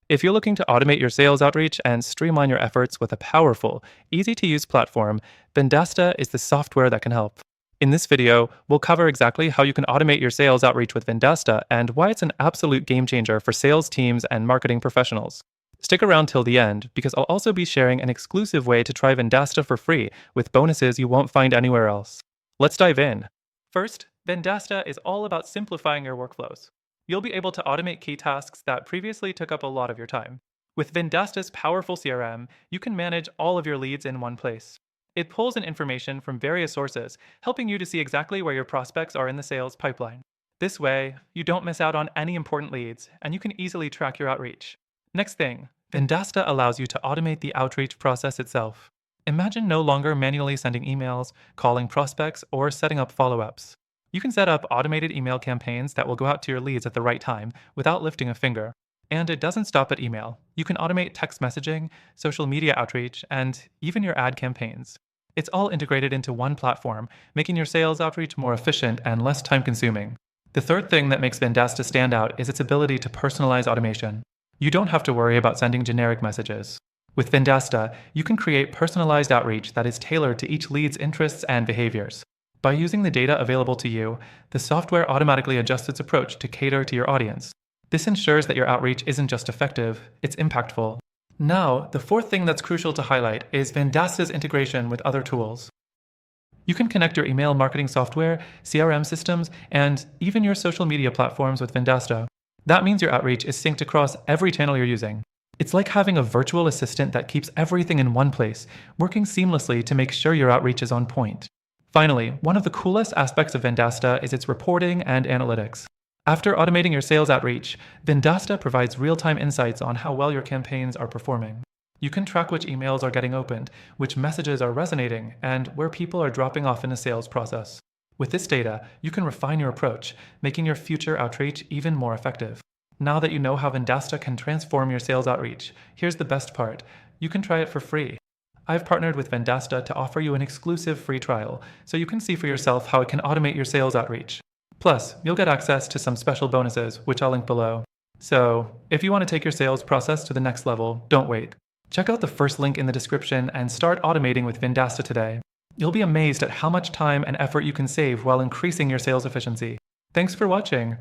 If you're looking to automate your sales outreach and streamline your efforts with a powerful, easy to use platform, Vendasta is the software that can help. In this video, we'll cover exactly how you can automate your sales outreach with Vendasta and why it's an absolute game changer for sales teams and marketing professionals. Stick around till the end because I'll also be sharing an exclusive way to try Vendasta for free with bonuses you won't find anywhere else. Let's dive in. First, Vendasta is all about simplifying your workflows. You'll be able to automate key tasks that previously took up a lot of your time. With Vendasta's powerful CRM, you can manage all of your leads in one place. It pulls in information from various sources, helping you to see exactly where your prospects are in the sales pipeline. This way, you don't miss out on any important leads, and you can easily track your outreach. Next thing, Vendasta allows you to automate the outreach process itself. Imagine no longer manually sending emails, calling prospects, or setting up follow-ups. You can set up automated email campaigns that will go out to your leads at the right time without lifting a finger. And it doesn't stop at email. You can automate text messaging, social media outreach, and even your ad campaigns. It's all integrated into one platform, making your sales outreach more efficient and less time-consuming. The third thing that makes Vendasta stand out is its ability to personalize automation. You don't have to worry about sending generic messages. With Vendasta, you can create personalized outreach that is tailored to each lead's interests and behaviors. By using the data available to you, the software automatically adjusts its approach to cater to your audience. This ensures that your outreach isn't just effective, it's impactful. Now, the fourth thing that's crucial to highlight is Vendasta's integration with other tools. You can connect your email marketing software, CRM systems, and even your social media platforms with Vendasta. That means your outreach is synced across every channel you're using. It's like having a virtual assistant that keeps everything in one place, working seamlessly to make sure your outreach is on point. Finally, one of the coolest aspects of Vendasta is its reporting and analytics. After automating your sales outreach, Vendasta provides real-time insights on how well your campaigns are performing. You can track which emails are getting opened, which messages are resonating, and where people are dropping off in the sales process. With this data, you can refine your approach, making your future outreach even more effective. Now that you know how Vendasta can transform your sales outreach, here's the best part. You can try it for free. I've partnered with Vendasta to offer you an exclusive free trial, so you can see for yourself how it can automate your sales outreach. Plus, you'll get access to some special bonuses, which I'll link below. So, if you want to take your sales process to the next level, don't wait. Check out the first link in the description and start automating with Vendasta today. You'll be amazed at how much time and effort you can save while increasing your sales efficiency. Thanks for watching.